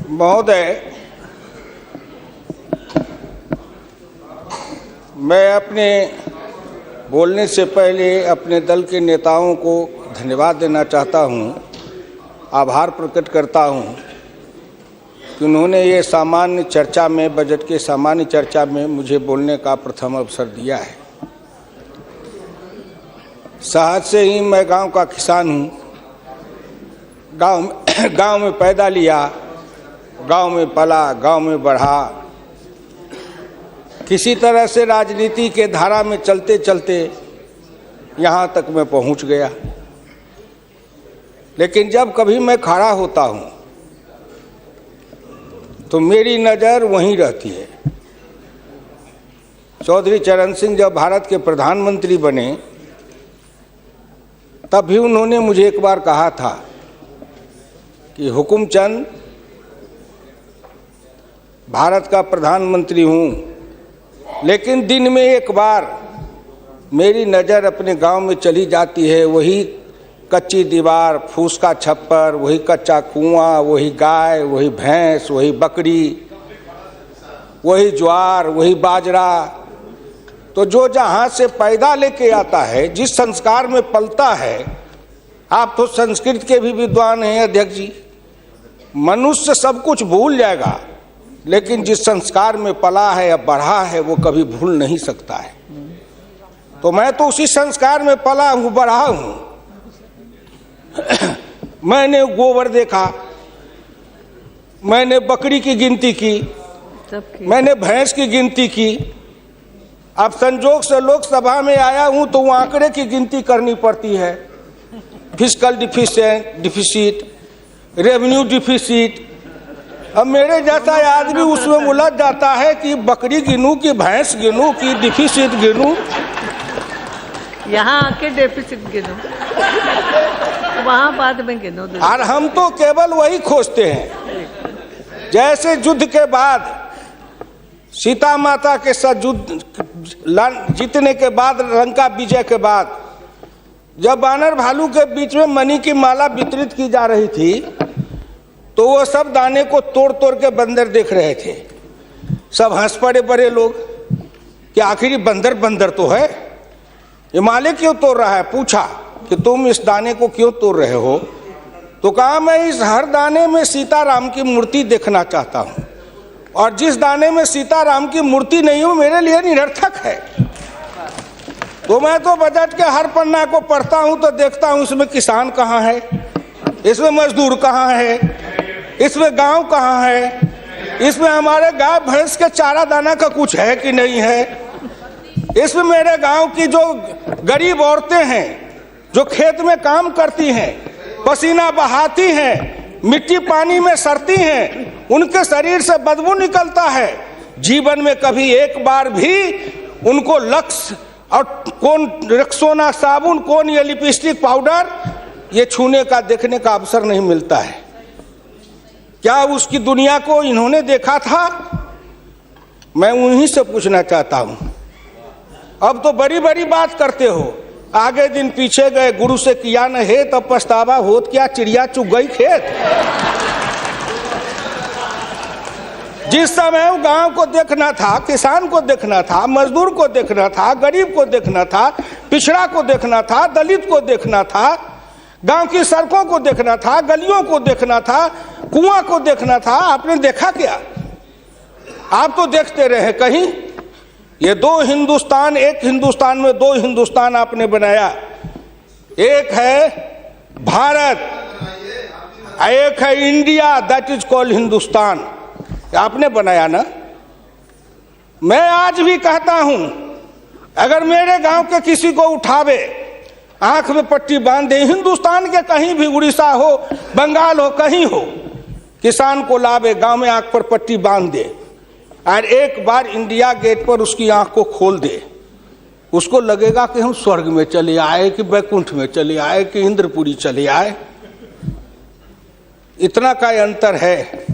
महोदय, मैं अपने बोलने से पहले अपने दल के नेताओं को धन्यवाद देना चाहता हूं, आभार प्रकट करता हूं कि उन्होंने ये सामान्य चर्चा में, बजट के सामान्य चर्चा में मुझे बोलने का प्रथम अवसर दिया है। सहज से ही मैं गांव का किसान हूं, गांव में पैदा लिया, गांव में पला, गांव में बढ़ा। किसी तरह से राजनीति के धारा में चलते चलते यहाँ तक मैं पहुँच गया। लेकिन जब कभी मैं खड़ा होता हूँ तो मेरी नज़र वहीं रहती है। चौधरी चरण सिंह जब भारत के प्रधानमंत्री बने तब भी उन्होंने मुझे एक बार कहा था कि हुकुमचंद, भारत का प्रधानमंत्री हूँ, लेकिन दिन में एक बार मेरी नज़र अपने गांव में चली जाती है। वही कच्ची दीवार, फूस का छप्पर, वही कच्चा कुआं, वही गाय, वही भैंस, वही बकरी, वही ज्वार, वही बाजरा। तो जो जहाँ से पैदा लेके आता है, जिस संस्कार में पलता है, आप तो संस्कृत के भी विद्वान हैं अध्यक्ष जी, मनुष्य सब कुछ भूल जाएगा, लेकिन जिस संस्कार में पला है या बढ़ा है वो कभी भूल नहीं सकता है। तो मैं तो उसी संस्कार में पला हूँ, बढ़ा हूँ। मैंने गोबर देखा, मैंने बकरी की गिनती की, मैंने भैंस की गिनती की। अब संजोग से लोकसभा में आया हूँ तो वो आंकड़े की गिनती करनी पड़ती है। Fiscal deficit, revenue deficit. अब मेरे जैसा आदमी उसमें उलझ जाता है कि बकरी गिनूं कि भैंस गिनूं कि डिफिसिट गिनूं। यहाँ आके डेफिसिट गिनो, वहाँ बाद में गिनो। और हम तो केवल वही खोजते हैं। जैसे युद्ध के बाद, सीता माता के साथ युद्ध जीतने के बाद, लंका विजय के बाद, जब बानर भालू के बीच में मणि की माला वितरित की जा रही थी तो वो सब दाने को तोड़ तोड़ के बंदर देख रहे थे। सब हंस पड़े बड़े लोग कि आखिर बंदर बंदर तो है, ये माले क्यों तोड़ रहा है। पूछा कि तुम इस दाने को क्यों तोड़ रहे हो? तो कहा मैं इस हर दाने में सीताराम की मूर्ति देखना चाहता हूँ, और जिस दाने में सीताराम की मूर्ति नहीं हो मेरे लिए निरर्थक है। तो मैं तो बजट के हर पन्ना को पढ़ता हूँ तो देखता हूँ इसमें किसान कहाँ है, इसमें मजदूर कहाँ है, इसमें गांव कहाँ है, इसमें हमारे गाय भैंस के चारा दाना का कुछ है कि नहीं है, इसमें मेरे गांव की जो गरीब औरतें हैं जो खेत में काम करती हैं, पसीना बहाती हैं, मिट्टी पानी में सड़ती हैं, उनके शरीर से बदबू निकलता है। जीवन में कभी एक बार भी उनको लक्स और कौन रेक्सोना साबुन, कौन ये लिपस्टिक पाउडर, ये छूने का, देखने का अवसर नहीं मिलता है। क्या उसकी दुनिया को इन्होंने देखा था? मैं उन्हीं से पूछना चाहता हूं। अब तो बड़ी बड़ी बात करते हो, आगे दिन पीछे गए, गुरु से किया न है तब पछतावा होत क्या, चिड़िया चुग गई खेत। जिस समय गांव को देखना था, किसान को देखना था, मजदूर को देखना था, गरीब को देखना था, पिछड़ा को देखना था, दलित को देखना था, गांव की सड़कों को देखना था, गलियों को देखना था, कुआं को देखना था, आपने देखा क्या? आप तो देखते रहे कहीं। ये दो हिंदुस्तान, एक हिंदुस्तान में दो हिंदुस्तान आपने बनाया। एक है भारत, एक है India, that is called Hindustan. आपने बनाया ना। मैं आज भी कहता हूं, अगर मेरे गांव के किसी को उठावे, आंख में पट्टी बांध दे, हिंदुस्तान के कहीं भी, उड़ीसा हो, बंगाल हो, कहीं हो, किसान को लावे, गांव में आंख पर पट्टी बांध दे और एक बार इंडिया गेट पर उसकी आंख को खोल दे, उसको लगेगा कि हम स्वर्ग में चले आए, कि बैकुंठ में चले आए, कि इंद्रपुरी चले आए। इतना का अंतर है।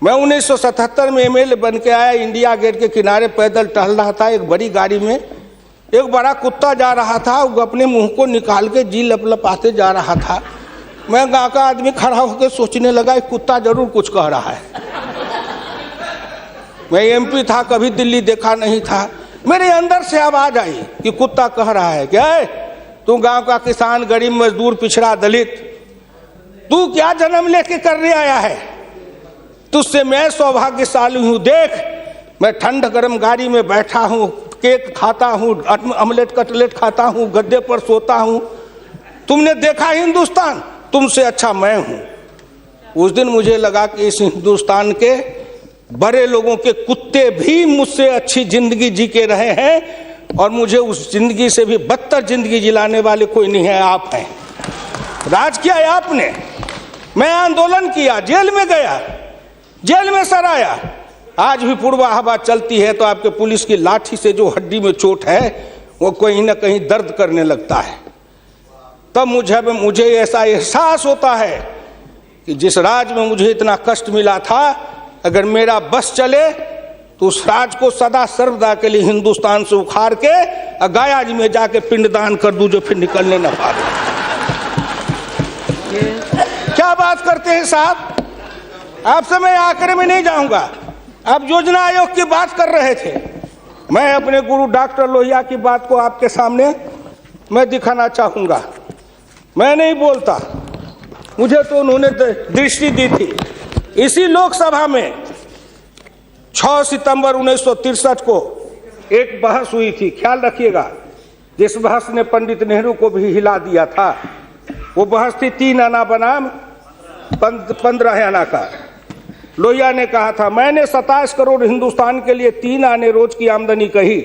मैं 1977 में एमएलए बन के आया, इंडिया गेट के किनारे पैदल टहल रहा था, एक बड़ी गाड़ी में एक बड़ा कुत्ता जा रहा था, वो अपने मुंह को निकाल के जी लपलपाते जा रहा था। मैं गांव का आदमी खड़ा होकर सोचने लगा कि कुत्ता जरूर कुछ कह रहा है। मैं एमपी था, कभी दिल्ली देखा नहीं था, मेरे अंदर से आवाज आई कि कुत्ता कह रहा है क्या है, तू गांव का किसान, गरीब, मजदूर, पिछड़ा, दलित, तू क्या जन्म लेके करने आया है? तुझसे मैं सौभाग्यशाली हूं। देख, मैं ठंड गर्म गाड़ी में बैठा हूं, केक खाता हूं, ऑमलेट कटलेट खाता हूं, गद्दे पर सोता हूं। तुमने देखा हिंदुस्तान, तुमसे अच्छा मैं हूं। उस दिन मुझे लगा कि इस हिंदुस्तान के बड़े लोगों के कुत्ते भी मुझसे अच्छी जिंदगी जी के रहे हैं और मुझे उस जिंदगी से भी बदतर जिंदगी जिलाने वाले कोई नहीं है, आप हैं। राज किया है आपने। मैं आंदोलन किया, जेल में गया, जेल में सराया। आज भी पूर्वा हवा चलती है तो आपके पुलिस की लाठी से जो हड्डी में चोट है वो कहीं ना कहीं दर्द करने लगता है। तब मुझे ऐसा एहसास होता है कि जिस राज में मुझे इतना कष्ट मिला था, अगर मेरा बस चले तो उस राज को सदा सर्वदा के लिए हिंदुस्तान से उखाड़ के गया जी में जाके पिंडदान कर दूं, जो फिर निकलने न पाए। क्या बात करते हैं साहब? आपसे मैं आखिर में नहीं जाऊंगा। आप योजना आयोग की बात कर रहे थे, मैं अपने गुरु डॉक्टर लोहिया की बात को आपके सामने मैं दिखाना चाहूंगा। मैं नहीं बोलता, मुझे तो उन्होंने दृष्टि दी थी। इसी लोकसभा में 6 सितंबर 1963 को एक बहस हुई थी, ख्याल रखिएगा, जिस बहस ने पंडित नेहरू को भी हिला दिया था। वो बहस थी 3 आना बनाम 15 आना का। लोहिया ने कहा था, मैंने 27 करोड़ हिंदुस्तान के लिए 3 आने रोज की आमदनी कही,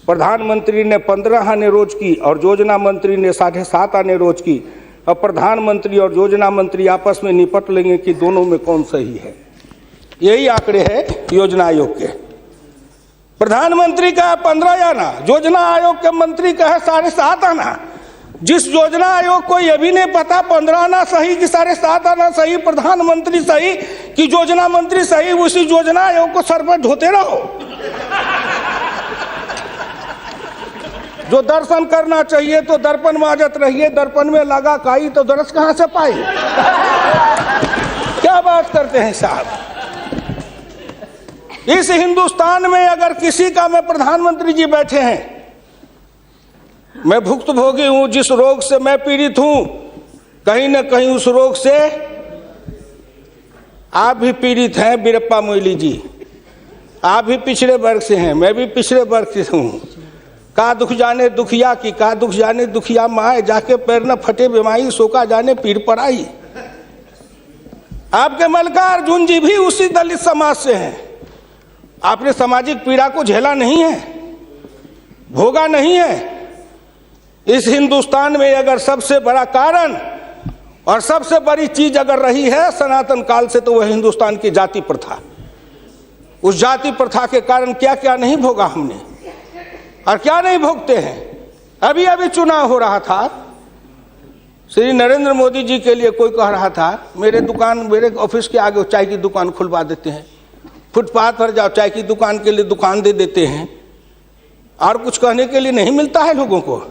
प्रधानमंत्री ने 15 आने रोज की और योजना मंत्री ने 7.5 आने रोज की। अब प्रधानमंत्री और योजना मंत्री आपस में निपट लेंगे कि दोनों में कौन सही है। यही आंकड़े हैं योजना आयोग के। प्रधानमंत्री का 15 आना, योजना आयोग के मंत्री का है 7.5 आना। जिस योजना आयोग को यह भी नहीं पता 15 आना सही कि 7.5 आना सही, प्रधानमंत्री सही कि योजना मंत्री सही, उसी योजना आयोग को सर पर ढोते रहो। जो दर्शन करना चाहिए तो दर्पण माजत रहिए, दर्पण में लगा काई तो दरस कहां से पाई। क्या बात करते हैं साहब? इस हिंदुस्तान में अगर किसी का में प्रधानमंत्री जी बैठे हैं, मैं भुक्तभोगी हूं, जिस रोग से मैं पीड़ित हूं, कहीं ना कहीं उस रोग से आप भी पीड़ित हैं। बीरप्पा मोइली जी, आप भी पिछड़े वर्ग से हैं, मैं भी पिछड़े वर्ग से हूं। का दुख जाने दुखिया की, का दुख जाने दुखिया माए, जाके पैर न फटे बीमारी, सोका जाने पीर पराई। आपके मल्लिकार्जुन जी भी उसी दलित समाज से हैं। आपने सामाजिक पीड़ा को झेला नहीं है, भोगा नहीं है। इस हिंदुस्तान में अगर सबसे बड़ा कारण और सबसे बड़ी चीज अगर रही है सनातन काल से, तो वह हिंदुस्तान की जाति प्रथा। उस जाति प्रथा के कारण क्या क्या नहीं भोगा हमने और क्या नहीं भोगते हैं। अभी अभी चुनाव हो रहा था, श्री नरेंद्र मोदी जी के लिए कोई कह रहा था, मेरे ऑफिस के आगे चाय की दुकान खुलवा देते हैं, फुटपाथ पर जाओ चाय की दुकान के लिए दुकान दे देते हैं। और कुछ कहने के लिए नहीं मिलता है लोगों को?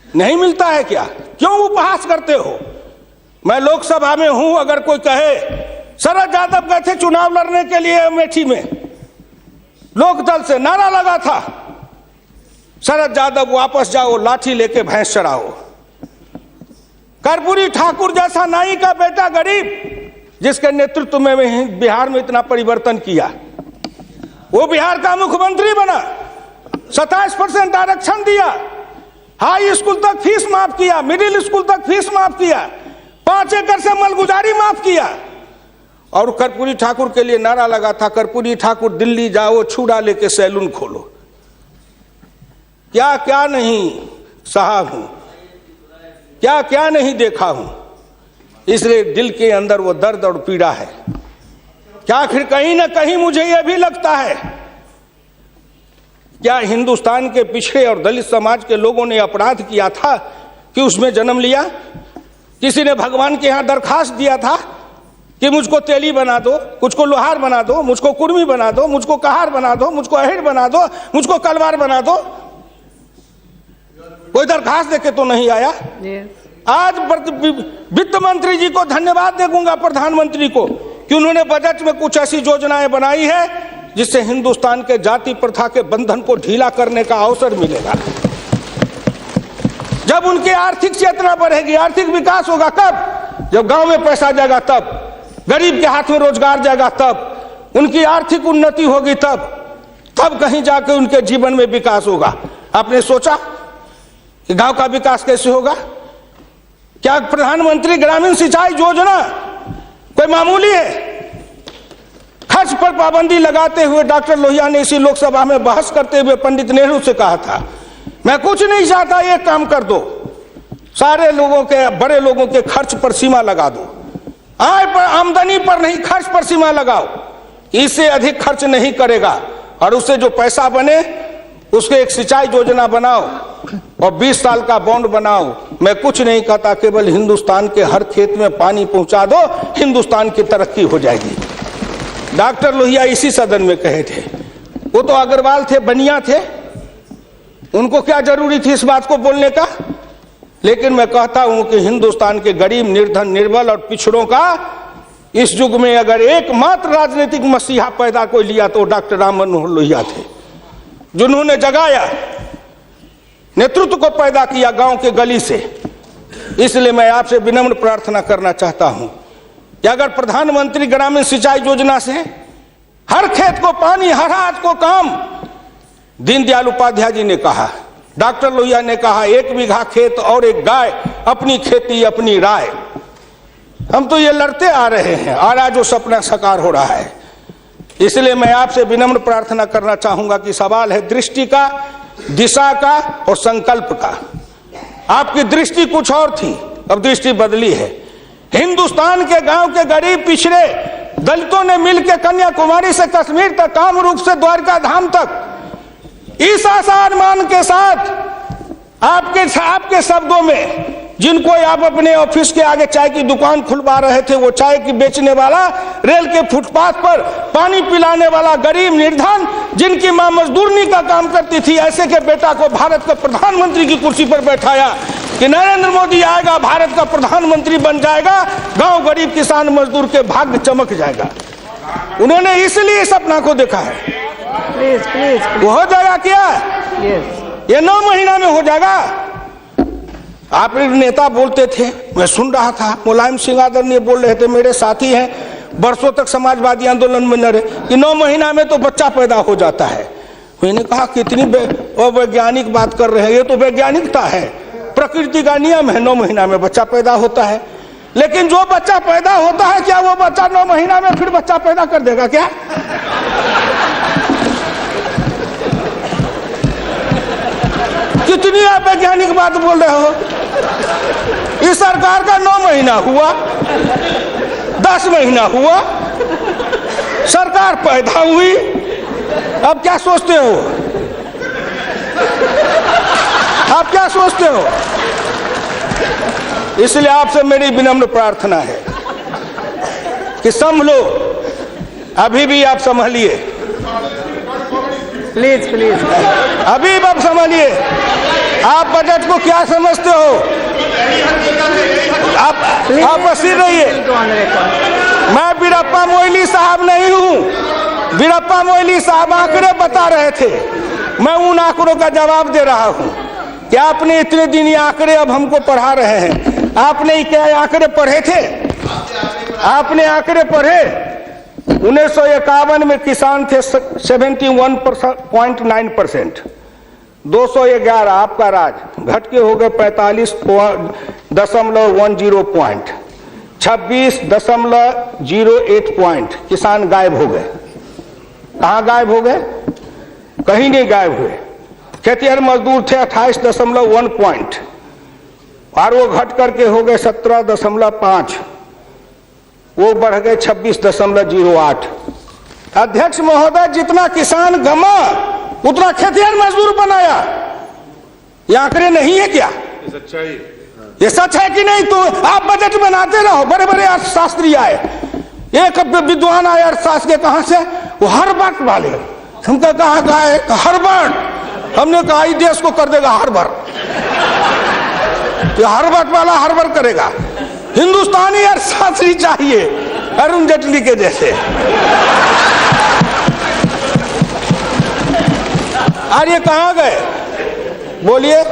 नहीं मिलता है क्या? क्यों उपहास करते हो? मैं लोकसभा में हूं, अगर कोई कहे शरद यादव गए थे चुनाव लड़ने के लिए अमेठी में, लोकदल से नारा लगा था, शरद यादव वापस जाओ, लाठी लेके भैंस चराओ। कर्पूरी ठाकुर जैसा नाई का बेटा गरीब, जिसके नेतृत्व में बिहार में इतना परिवर्तन किया, वो बिहार का मुख्यमंत्री बना, 27% आरक्षण दिया, हाई स्कूल तक फीस माफ किया, मिडिल स्कूल तक फीस माफ किया, 5 एकड़ से मलगुजारी माफ किया। और कर्पूरी ठाकुर के लिए नारा लगा था, कर्पूरी ठाकुर दिल्ली जाओ, छुड़ा लेके सैलून खोलो। क्या क्या नहीं साहब हूं, क्या क्या नहीं देखा हूं। इसलिए दिल के अंदर वो दर्द और पीड़ा है। क्या आखिर कहीं ना कहीं मुझे यह भी लगता है, क्या हिंदुस्तान के पिछड़े और दलित समाज के लोगों ने अपराध किया था कि उसमें जन्म लिया? किसी ने भगवान के यहां दरखास्त दिया था कि मुझको तेली बना दो, मुझको लोहार बना दो, मुझको कुर्मी बना दो, मुझको कहार बना दो, मुझको अहिर बना दो, मुझको कलवार बना दो? कोई दरखास्त देके तो नहीं आया। आज वित्त मंत्री जी को धन्यवाद दूंगा, प्रधानमंत्री को, कि उन्होंने बजट में कुछ ऐसी योजनाएं बनाई है जिससे हिंदुस्तान के जाति प्रथा के बंधन को ढीला करने का अवसर मिलेगा। जब उनकी आर्थिक चेतना बढ़ेगी, आर्थिक विकास होगा कब? जब गांव में पैसा जाएगा, तब गरीब के हाथ में रोजगार जाएगा, तब उनकी आर्थिक उन्नति होगी, तब कहीं जाके उनके जीवन में विकास होगा। आपने सोचा कि गांव का विकास कैसे होगा? क्या प्रधानमंत्री ग्रामीण सिंचाई योजना कोई मामूली है? खर्च पर पाबंदी लगाते हुए डॉक्टर लोहिया ने इसी लोकसभा में बहस करते हुए पंडित नेहरू से कहा था, मैं कुछ नहीं चाहता, एक काम कर दो, सारे लोगों के, बड़े लोगों के खर्च पर सीमा लगा दो, आय पर, आमदनी पर नहीं, खर्च पर सीमा लगाओ, इससे अधिक खर्च नहीं करेगा, और उससे जो पैसा बने उसके एक सिंचाई योजना बनाओ और 20 साल का बॉन्ड बनाओ। मैं कुछ नहीं कहता, केवल हिंदुस्तान के हर खेत में पानी पहुंचा दो, हिंदुस्तान की तरक्की हो जाएगी। डॉक्टर लोहिया इसी सदन में कहे थे। वो तो अग्रवाल थे, बनिया थे, उनको क्या जरूरी थी इस बात को बोलने का? लेकिन मैं कहता हूं कि हिंदुस्तान के गरीब, निर्धन, निर्बल और पिछड़ों का इस युग में अगर एकमात्र राजनीतिक मसीहा पैदा कोई लिया तो डॉक्टर राम मनोहर लोहिया थे, जिन्होंने जगाया, नेतृत्व को पैदा किया गांव के गली से। इसलिए मैं आपसे विनम्र प्रार्थना करना चाहता हूं कि अगर प्रधानमंत्री ग्रामीण सिंचाई योजना से हर खेत को पानी, हर हाथ को काम, दीनदयाल उपाध्याय जी ने कहा, डॉक्टर लोहिया ने कहा, 1 बीघा खेत और 1 गाय, अपनी खेती अपनी राय। हम तो ये लड़ते आ रहे हैं और आज वो सपना साकार हो रहा है। इसलिए मैं आपसे विनम्र प्रार्थना करना चाहूंगा कि सवाल है दृष्टि का, दिशा का और संकल्प का। आपकी दृष्टि कुछ और थी, अब दृष्टि बदली है। हिंदुस्तान के गांव के गरीब, पिछड़े दलितों ने मिलकर कन्याकुमारी से कश्मीर तक, कामरूप से द्वारका धाम तक, इस आसान मान के साथ आपके शब्दों में, जिनको आप अपने ऑफिस के आगे चाय की दुकान खुलवा रहे थे, वो चाय की बेचने वाला, रेल के फुटपाथ पर पानी पिलाने वाला गरीब, निर्धन, जिनकी मां मजदूरनी का काम करती थी, ऐसे के बेटा को भारत के प्रधानमंत्री की कुर्सी पर बैठाया कि नरेंद्र मोदी आएगा, भारत का प्रधानमंत्री बन जाएगा, गांव गरीब, किसान, मजदूर के भाग्य चमक जाएगा। उन्होंने इसलिए सपना को देखा है। प्लीज। वो हो जाएगा क्या? ये 9 महीना में हो जाएगा। आप नेता बोलते थे, मैं सुन रहा था, मुलायम सिंह आदरणीय बोल रहे थे, मेरे साथी हैं, बरसों तक समाजवादी आंदोलन में लड़े, कि 9 महीना में तो बच्चा पैदा हो जाता है। मैंने कहा कितनी वैज्ञानिक बात कर रहे हैं, ये तो वैज्ञानिकता है, प्रकृति का नियम है, 9 महीना में बच्चा पैदा होता है। लेकिन जो बच्चा पैदा होता है, क्या वो बच्चा 9 महीना में फिर बच्चा पैदा कर देगा क्या? कितनी आप वैज्ञानिक बात बोल रहे हो? इस सरकार का 9 महीना हुआ, 10 महीना हुआ, सरकार पैदा हुई, अब क्या सोचते हो? आप क्या सोचते हो? इसलिए आपसे मेरी विनम्र प्रार्थना है कि संभलो, अभी भी आप संभलिए, प्लीज अभी आप संभलिए। आप बजट को क्या समझते हो? आप बसीर रहिए। मैं वीरप्पा मोइली साहब नहीं हूं। वीरप्पा मोइली साहब आंकड़े बता रहे थे, मैं उन आंकड़ों का जवाब दे रहा हूं कि आपने इतने दिन ये आंकड़े अब हमको पढ़ा रहे हैं। आपने क्या आंकड़े पढ़े थे? आपने आंकड़े पढ़े? 1951 में किसान थे 71.9%, 211 आपका राज, घट के हो गए 45.10 पॉइंट, 26.08 पॉइंट किसान गायब हो गए। कहाँ गायब हो गए? कहीं नहीं गायब हुए। खेतिहर मजदूर थे 28.1 पॉइंट, और वो घट करके हो गए 17.5, वो बढ़ गए 26.08। अध्यक्ष महोदय, जितना किसान गमा उतना खेतिहर मजदूर बनाया। ये आंकड़े नहीं है क्या? ये सच है कि नहीं? तो आप बजट बनाते रहो। बड़े बड़े अर्थशास्त्री आए, एक विद्वान आए अर्थशास्त्र के, कहां से? वो हार्वर्ड वाले। हमका कहा है हार्वर्ड? हमने कहा इस देश को कर देगा हार्वर्ड। तो हर्बट वाला हर्बर करेगा। हिंदुस्तानी अर्थशास्त्री चाहिए अरुण जेटली के जैसे। और ये कहां गए बोलिए?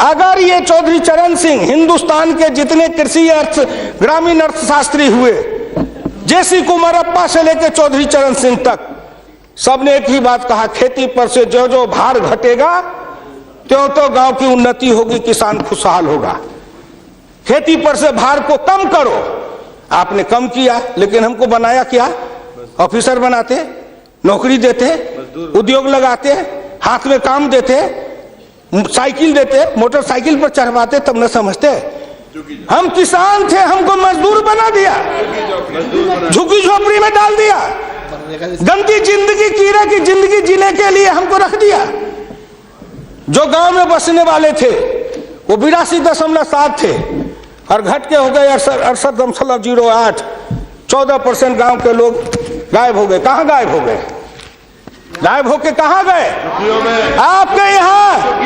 अगर ये चौधरी चरण सिंह हिंदुस्तान के जितने कृषि अर्थ ग्रामीण अर्थशास्त्री हुए, जेसी कुमारप्पा से लेकर चौधरी चरण सिंह तक, सबने एक ही बात कहा, खेती पर से जो जो भार घटेगा त्यों तो गांव की उन्नति होगी, किसान खुशहाल होगा। खेती पर से भार को कम करो। आपने कम किया, लेकिन हमको बनाया क्या? ऑफिसर बनाते, नौकरी देते, उद्योग लगाते, हाथ में काम देते, साइकिल देते, मोटरसाइकिल पर चढ़वाते, तब न समझते। हम किसान थे, हमको मजदूर बना दिया, झुग्गी झोपड़ी में डाल दिया, गंदी जिंदगी, कीड़े की जिंदगी जीने के लिए हमको रख दिया। जो गांव में बसने वाले थे वो 82.7 थे और घट के हो गए 68.08। 14% गांव के लोग गायब हो गए। कहां गायब हो गए? गायब होके कहां गए? आपके यहाँ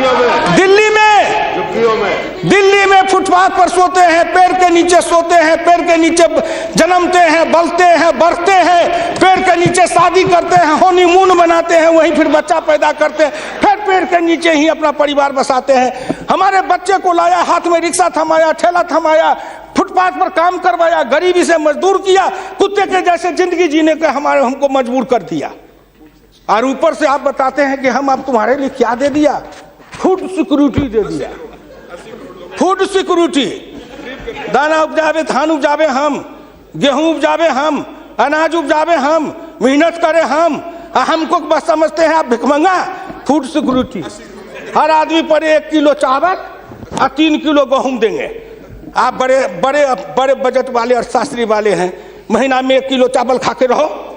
दिल्ली में फुटपाथ पर सोते हैं, पेड़ के नीचे सोते हैं, पेड़ के नीचे जन्मते हैं, बलते हैं, बढ़ते हैं, पेड़ के नीचे शादी करते हैं, हनीमून बनाते हैं, वहीं फिर बच्चा पैदा करते हैं, फिर पेड़ के नीचे ही अपना परिवार बसाते हैं। हमारे बच्चे को लाया, हाथ में रिक्शा थमाया, ठेला थमाया, फुटपाथ पर काम करवाया, गरीबी से मजदूर किया, कुत्ते के जैसे जिंदगी जीने के हमको मजबूर कर दिया। और ऊपर से आप बताते हैं कि हम अब तुम्हारे लिए क्या दे दिया? फूड सिक्योरिटी दे दिया। फूड सिक्योरिटी, दाना उपजावे, धान उपजावे हम, गेहूं उपजावे हम, अनाज उपजावे हम, मेहनत करे हमको बस समझते हैं आप भिखमंगा। फूड सिक्योरिटी, हर आदमी पर 1 किलो चावल और 3 किलो गेहूं देंगे। आप बड़े बड़े बड़े बजट वाले और शास्त्री वाले हैं, महीना में 1 किलो चावल खा के रहो,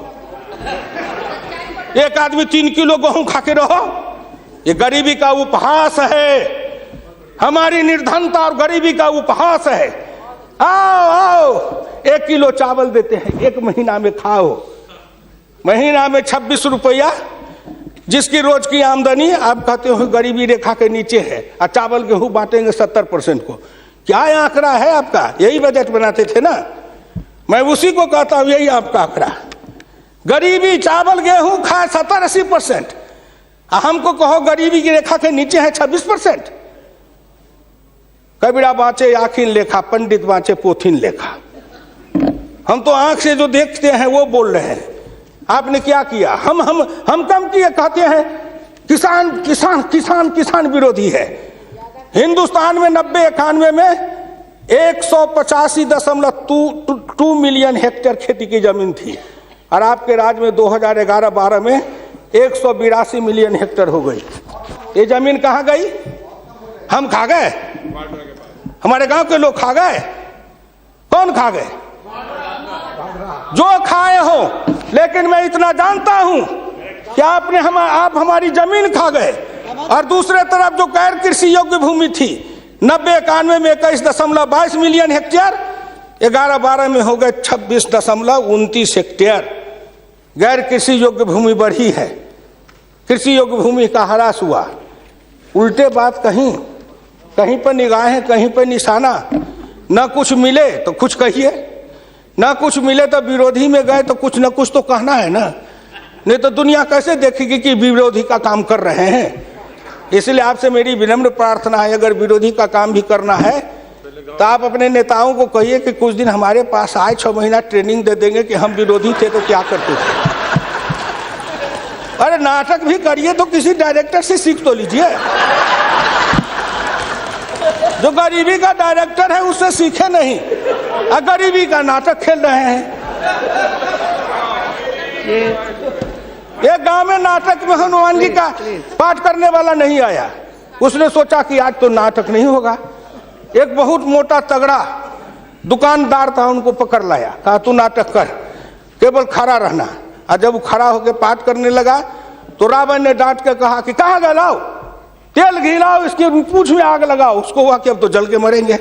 एक आदमी 3 किलो गेहूं खा के रहो। ये गरीबी का उपहास है, हमारी निर्धनता और गरीबी का उपहास है। आओ 1 किलो चावल देते हैं, 1 महीना में खाओ। महीना में 26 रुपया, जिसकी रोज की आमदनी आप कहते हो गरीबी रेखा के नीचे है, और चावल गेहूं बांटेंगे 70% को। क्या आंकड़ा है आपका? यही बजट बनाते थे ना, मैं उसी को कहता हूं, यही आपका आंकड़ा। गरीबी चावल गेहूं खाए 70-80%, हमको कहो गरीबी की रेखा के नीचे है 26%। कबीरा बाँचे आखिन लेखा, पंडित बाँचे पोथिन लेखा। हम तो आंख से जो देखते हैं वो बोल रहे हैं। आपने क्या किया? हम कम किए, कहते हैं किसान किसान किसान किसान विरोधी है। हिंदुस्तान में 90-91 में 185.2 मिलियन हेक्टेयर खेती की जमीन थी, और आपके राज्य में 2011-12 में 182 मिलियन हेक्टेयर हो गई। ये जमीन कहाँ गई? हम खा गए? हमारे गांव के लोग खा गए? कौन खा गए? जो खाए हो। लेकिन मैं इतना जानता हूं कि आप हमारी जमीन खा गए। और दूसरे तरफ जो गैर कृषि योग्य भूमि थी 90-91 में 21.22 मिलियन हेक्टेयर, 11-12 में हो गए 26.29 हेक्टेयर। गैर कृषि योग्य भूमि बढ़ी है, कृषि योग्य भूमि का ह्रास हुआ। उल्टे बात कहीं पर निगाहें, कहीं पर निशाना। न कुछ मिले तो कुछ कहिए, न कुछ मिले तो विरोधी में गए तो कुछ न कुछ तो कहना है ना, नहीं तो दुनिया कैसे देखेगी कि विरोधी का काम कर रहे हैं। इसलिए आपसे मेरी विनम्र प्रार्थना है, अगर विरोधी का काम भी करना है तो आप अपने नेताओं को कहिए कि कुछ दिन हमारे पास आए, 6 महीना ट्रेनिंग दे देंगे कि हम विरोधी थे तो क्या करते थे। अरे नाटक भी करिए तो किसी डायरेक्टर से सीख तो लीजिए। जो गरीबी का डायरेक्टर है उससे सीखे नहीं, और गरीबी का नाटक खेल रहे हैं। एक गांव में नाटक में हनुमान जी का पाठ करने वाला नहीं आया। उसने सोचा कि आज तो नाटक नहीं होगा। एक बहुत मोटा तगड़ा दुकानदार था, उनको पकड़ लाया, कहा तू नाटक कर, केवल खड़ा रहना। और जब वो खड़ा होकर पाठ करने लगा तो रावण ने डांट के कहा कि कहाँ गए, लाओ तेल घिलाओ, इसके पूंछ में आग लगाओ। उसको हुआ कि अब तो जल के मरेंगे।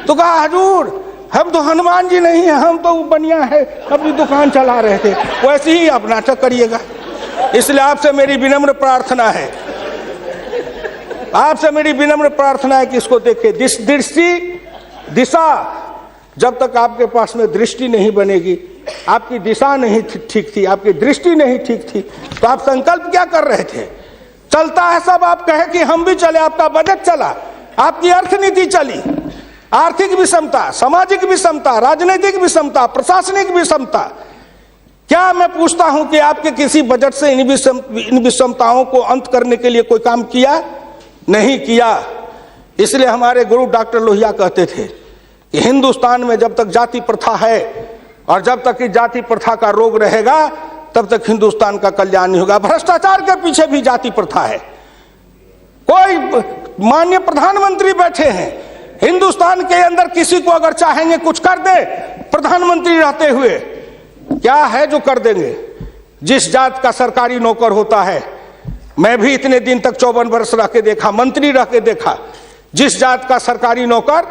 तो कहा हजूर हम तो हनुमान जी नहीं है, हम तो बनिया है, अपनी दुकान चला रहे थे। वैसे ही आप नाटक करिएगा। इसलिए आपसे मेरी विनम्र प्रार्थना है आपसे मेरी विनम्र प्रार्थना है कि इसको देखिए। दिशा, जब तक आपके पास में दृष्टि नहीं बनेगी, आपकी दिशा नहीं ठीक थी, आपकी दृष्टि नहीं ठीक थी, तो आप संकल्प क्या कर रहे थे? चलता है सब, आप कहे कि हम भी चले, आपका बजट चला, आपकी अर्थनीति चली, आर्थिक विषमता, सामाजिक विषमता, राजनीतिक विषमता, प्रशासनिक विषमता। क्या मैं पूछता हूं कि आपके किसी बजट से इन विषमताओं को अंत करने के लिए कोई काम किया? नहीं किया। इसलिए हमारे गुरु डॉक्टर लोहिया कहते थे कि हिंदुस्तान में जब तक जाति प्रथा है और जब तक इस जाति प्रथा का रोग रहेगा तब तक हिंदुस्तान का कल्याण नहीं होगा। भ्रष्टाचार के पीछे भी जाति प्रथा है। कोई माननीय प्रधानमंत्री बैठे हैं, हिंदुस्तान के अंदर किसी को अगर चाहेंगे कुछ कर दे, प्रधानमंत्री रहते हुए क्या है जो कर देंगे? जिस जात का सरकारी नौकर होता है, मैं भी इतने दिन तक 54 वर्ष रह के देखा, मंत्री रह के देखा, जिस जात का सरकारी नौकर,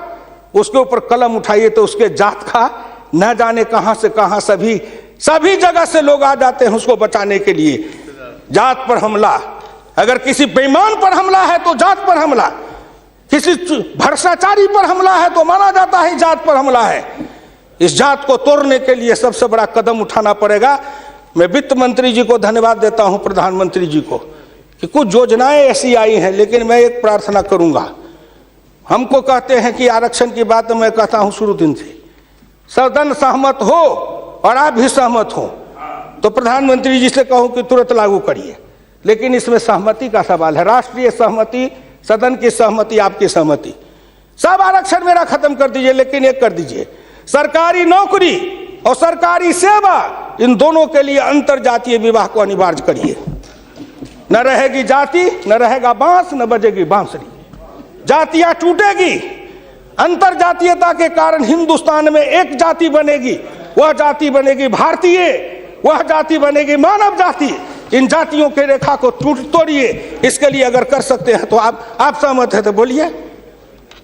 उसके ऊपर कलम उठाइए तो उसके जात का न जाने कहां से कहां सभी जगह से लोग आ जाते हैं उसको बचाने के लिए। जात पर हमला, अगर किसी बेईमान पर हमला है तो जात पर हमला, किसी भ्रष्टाचारी पर हमला है तो माना जाता है जात पर हमला है। इस जात को तोड़ने के लिए सबसे बड़ा कदम उठाना पड़ेगा। मैं वित्त मंत्री जी को धन्यवाद देता हूं, प्रधानमंत्री जी को, कि कुछ योजनाएं ऐसी आई हैं, लेकिन मैं एक प्रार्थना करूंगा। हमको कहते हैं कि आरक्षण की बात मैं कहता हूं शुरू दिन से, सदन सहमत हो और आप भी सहमत हो तो प्रधानमंत्री जी से कहूं कि तुरंत लागू करिए, लेकिन इसमें सहमति का सवाल है, राष्ट्रीय सहमति, सदन की सहमति, आपकी सहमति। सब आरक्षण मेरा खत्म कर दीजिए, लेकिन एक कर दीजिए, सरकारी नौकरी और सरकारी सेवा, इन दोनों के लिए अंतर जातीय विवाह को अनिवार्य करिए। न रहेगी जाति, न रहेगा बांस, न बजेगी बांसुरी, जातियां टूटेगी। अंतर जातीयता के कारण हिंदुस्तान में एक जाति बनेगी, वह जाति बनेगी भारतीय, वह जाति बनेगी मानव जाति। इन जातियों के रेखा को तोड़िए। इसके लिए अगर कर सकते हैं तो आप सहमत है तो बोलिए।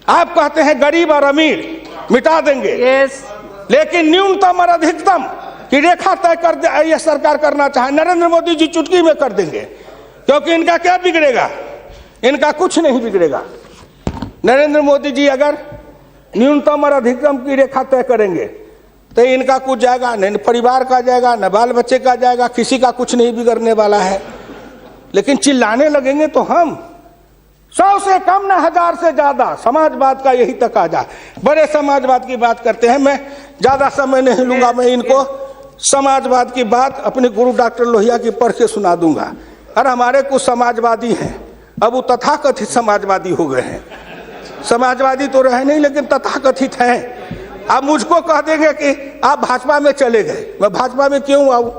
आप कहते हैं गरीब और अमीर मिटा देंगे, लेकिन न्यूनतम और अधिकतम की रेखा तय कर दे, यह सरकार करना चाहे, नरेंद्र मोदी जी चुटकी में कर देंगे, क्योंकि इनका क्या बिगड़ेगा? इनका कुछ नहीं बिगड़ेगा। नरेंद्र मोदी जी अगर न्यूनतम और अधिकतम की रेखा तय करेंगे तो इनका कुछ जाएगा, न परिवार का जाएगा, न बाल बच्चे का जाएगा, किसी का कुछ नहीं बिगड़ने वाला है। लेकिन चिल्लाने लगेंगे तो हम 100 से कम न 1000 से ज्यादा समाजवाद का यही तकाजा। बड़े समाजवाद की बात करते हैं, मैं ज्यादा समय नहीं लूंगा, मैं इनको समाजवाद की बात अपने गुरु डॉक्टर लोहिया की पढ़ के सुना दूंगा। और हमारे कुछ समाजवादी हैं, अब वो तथाकथित समाजवादी हो गए हैं, समाजवादी तो रहे नहीं लेकिन तथाकथित हैं। आप मुझको कह देंगे कि आप भाजपा में चले गए, मैं भाजपा में क्यों आऊं?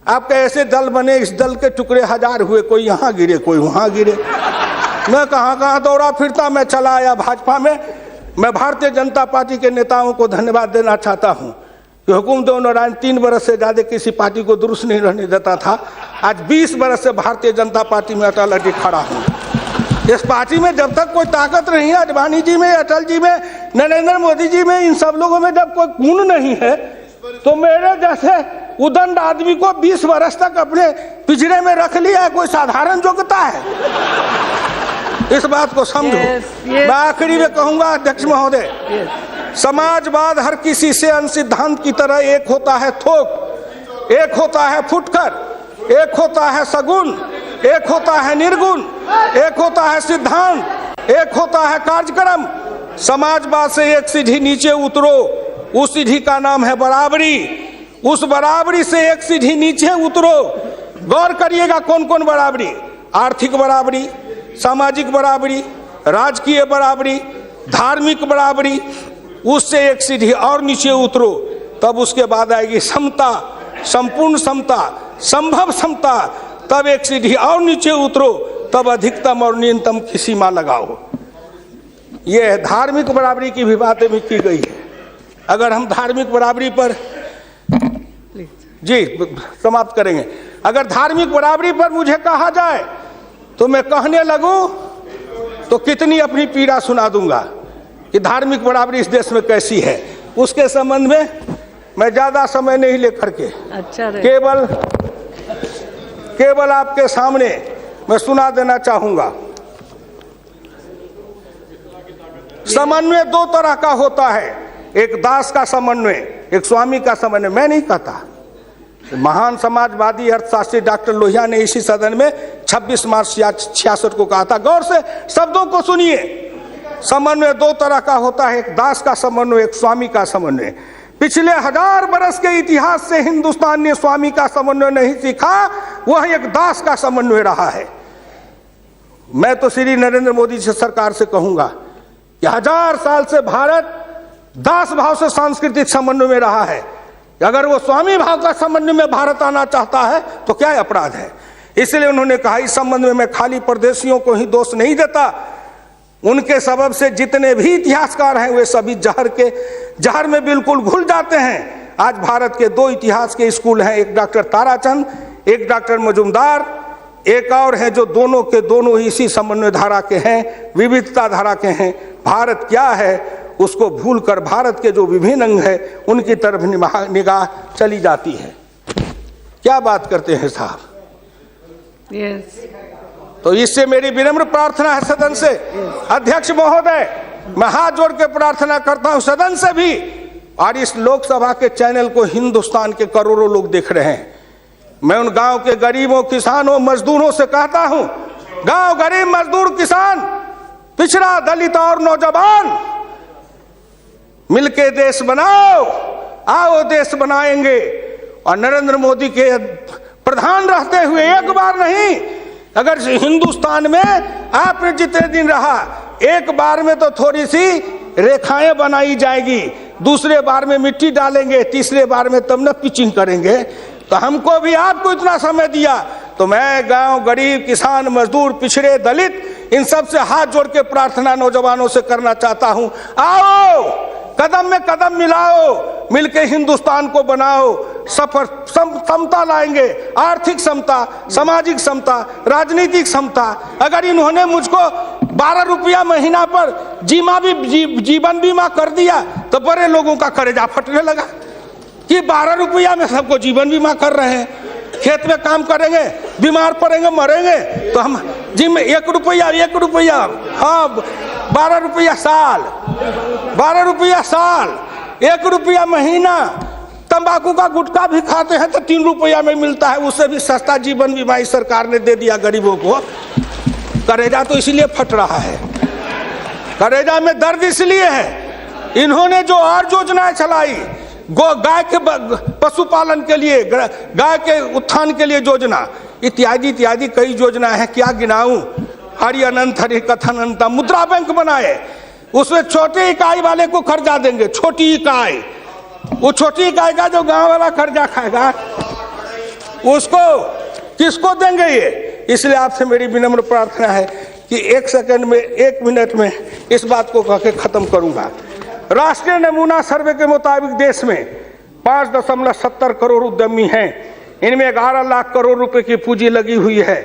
आपके ऐसे दल बने, इस दल के टुकड़े 1000 हुए, कोई यहाँ गिरे कोई वहां गिरे, मैं कहाँ दौड़ा फिरता, मैं चला आया भाजपा में। मैं भारतीय जनता पार्टी के नेताओं को धन्यवाद देना चाहता हूँ कि हुकुमदेव नारायण 3 बरस से ज्यादा किसी पार्टी को दुरुस्त नहीं रहने देता था। आज 20 बरस से भारतीय जनता पार्टी में अटल अटक खड़ा हूँ। इस पार्टी में जब तक कोई ताकत नहीं है, अडवाणी जी में, अटल जी में, नरेंद्र मोदी जी में, इन सब लोगों में जब कोई गुण नहीं है, तो मेरे जैसे उदंड आदमी को 20 वर्ष तक अपने पिंजरे में रख लिया है, कोई साधारण योग्यता है? इस बात को समझो। मैं आखिरी में कहूंगा अध्यक्ष महोदय, समाजवाद हर किसी से सिद्धांत की तरह एक होता है थोक, एक होता है फुटकर, एक होता है सगुन, एक होता है निर्गुण, एक होता है सिद्धांत, एक होता है कार्यक्रम। समाजवाद से एक सीढ़ी नीचे उतरो, उस सीढ़ी का नाम है बराबरी। उस बराबरी से एक सीढ़ी नीचे उतरो। गौर करिएगा कौन कौन बराबरी? आर्थिक बराबरी, सामाजिक बराबरी, राजकीय बराबरी, धार्मिक बराबरी। उससे एक सीढ़ी और नीचे उतरो, तब उसके बाद आएगी समता, संपूर्ण समता, संभव समता। तब एक सीढ़ी और नीचे उतरो, तब अधिकतम और न्यूनतम की सीमा लगाओ। ये धार्मिक बराबरी की भी बातें भी की गई है। अगर हम धार्मिक बराबरी पर जी समाप्त करेंगे, अगर धार्मिक बराबरी पर मुझे कहा जाए तो मैं कहने लगूं तो कितनी अपनी पीड़ा सुना दूंगा कि धार्मिक बराबरी इस देश में कैसी है। उसके संबंध में मैं ज्यादा समय नहीं लेकर के केवल आपके सामने मैं सुना देना चाहूंगा। समन्वय दो तरह का होता है, एक दास का समन्वय, एक स्वामी का समन्वय। मैं नहीं कहता, महान समाजवादी अर्थशास्त्री डॉक्टर लोहिया ने इसी सदन में 26 मार्च 66 को कहा था। गौर से शब्दों को सुनिए। समन्वय दो तरह का होता है, एक दास का समन्वय, एक स्वामी का समन्वय। पिछले 1000 बरस के इतिहास से हिंदुस्तान ने स्वामी का समन्वय नहीं सीखा, वह एक दास का समन्वय रहा है। मैं तो श्री नरेंद्र मोदी जी सरकार से कहूंगा कि 1000 साल से भारत दास भाव से सांस्कृतिक समन्वय में रहा है। अगर वो स्वामी भाव का समन्वय में भारत आना चाहता है तो क्या अपराध है। इसलिए उन्होंने कहा इस संबंध में मैं खाली परदेशियों को ही दोष नहीं देता, उनके सबब से जितने भी इतिहासकार हैं वे सभी जहर में बिल्कुल घुल जाते हैं। आज भारत के 2 इतिहास के स्कूल हैं, एक डॉक्टर ताराचंद, एक डॉक्टर मजुमदार, एक और है जो दोनों के दोनों इसी समन्वय धारा के हैं, विविधता धारा के हैं। भारत क्या है उसको भूलकर भारत के जो विभिन्न अंग है उनकी तरफ निगाह चली जाती है। क्या बात करते हैं साहब। तो इससे मेरी विनम्र प्रार्थना है सदन से, अध्यक्ष महोदय, मैं हाथ जोड़ के प्रार्थना करता हूं सदन से भी, और इस लोकसभा के चैनल को हिंदुस्तान के करोड़ों लोग देख रहे हैं। मैं उन गांव के गरीबों, किसानों, मजदूरों से कहता हूं, गांव गरीब, मजदूर, किसान, पिछड़ा, दलित और नौजवान, मिलके देश बनाओ, आओ देश बनाएंगे। और नरेंद्र मोदी के प्रधान रहते हुए एक बार नहीं, अगर हिंदुस्तान में आपने जितने दिन रहा, एक बार में तो थोड़ी सी रेखाएं बनाई जाएगी, दूसरे बार में मिट्टी डालेंगे, तीसरे बार में तब न पिचिंग करेंगे। तो हमको भी आपको इतना समय दिया, तो मैं गांव गरीब, किसान, मजदूर, पिछड़े, दलित, इन सब से हाथ जोड़ के प्रार्थना नौजवानों से करना चाहता हूं, आओ कदम में कदम मिलाओ, मिलके हिंदुस्तान को बनाओ, सफर समता लाएंगे, आर्थिक समता, सामाजिक समता, राजनीतिक समता। अगर इन्होंने मुझको 12 रुपया महीना पर जीवन बीमा कर दिया तो बड़े लोगों का कलेजा फटने लगा कि 12 रुपया में सबको जीवन बीमा कर रहे हैं। खेत में काम करेंगे, बीमार पड़ेंगे, मरेंगे, तो हम जिम 1 रुपया, हाँ 12 रुपया साल, 12 रुपया साल, 1 रुपया महीना। तंबाकू का गुटखा भी खाते हैं तो 3 रुपया में मिलता है, उससे भी सस्ता जीवन बीमा इस सरकार ने दे दिया गरीबों को। कलेजा तो इसलिए फट रहा है, कलेजा में दर्द इसलिए है, इन्होंने जो और योजनाएं चलाई, गाय के पशुपालन के लिए, गाय के उत्थान के लिए योजना, इत्यादि इत्यादि कई योजना है, क्या गिनाऊं। हरि अनंत हरि कथन अनंत। मुद्रा बैंक बनाए, उसमें छोटी इकाई वाले को कर्जा देंगे, छोटी इकाई, वो छोटी इकाई का जो गांव वाला कर्जा खाएगा उसको किसको देंगे ये। इसलिए आपसे मेरी विनम्र प्रार्थना है कि 1 सेकंड में, 1 मिनट में इस बात को कह के खत्म करूंगा। राष्ट्रीय नमूना सर्वे के मुताबिक देश में 5.70 करोड़ उद्यमी हैं, इनमें 11 लाख करोड़ रुपए की पूंजी लगी हुई है,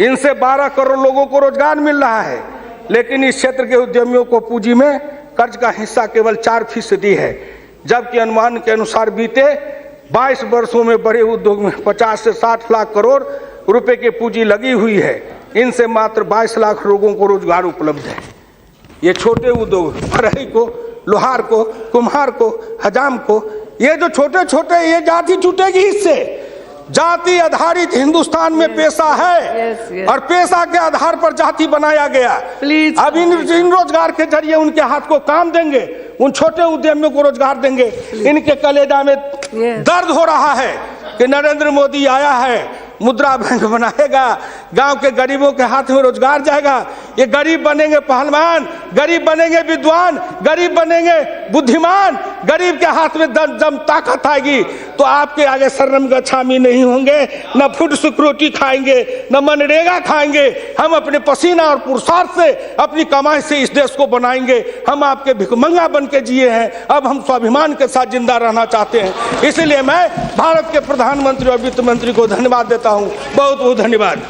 इनसे 12 करोड़ लोगों को रोजगार मिल रहा है। लेकिन इस क्षेत्र के उद्यमियों को पूंजी में कर्ज का हिस्सा केवल 4% है, जबकि अनुमान के अनुसार बीते 22 वर्षों में बड़े उद्योग में 50 से 60 लाख करोड़ रुपए की पूंजी लगी हुई है, इनसे मात्र 22 लाख लोगों को रोजगार उपलब्ध है। ये छोटे उद्योग, बढ़ई को, लोहार को, कुम्हार को, हजाम को, ये जो छोटे छोटे, ये जाति छूटेगी इससे। जाति आधारित हिंदुस्तान में पेशा है और पेशा के आधार पर जाति बनाया गया। अब इन रोजगार के जरिए उनके हाथ को काम देंगे, उन छोटे उद्यमियों को रोजगार देंगे। इनके कलेजा में दर्द हो रहा है कि नरेंद्र मोदी आया है, मुद्रा बैंक बनाएगा, गांव के गरीबों के हाथ में रोजगार जाएगा। ये गरीब बनेंगे पहलवान, गरीब बनेंगे विद्वान, गरीब बनेंगे बुद्धिमान, गरीब के हाथ में दम ताकत आएगी तो आपके आगे शर्म गच्छामी नहीं होंगे, न फूड सिक्योरिटी खाएंगे, न मनरेगा खाएंगे। हम अपने पसीना और पुरुषार्थ से, अपनी कमाई से इस देश को बनाएंगे। हम आपके भिखमंगा बन के जिए हैं, अब हम स्वाभिमान के साथ जिंदा रहना चाहते हैं। इसलिए मैं भारत के प्रधानमंत्री और वित्त मंत्री को धन्यवाद देता हूं। बहुत बहुत धन्यवाद।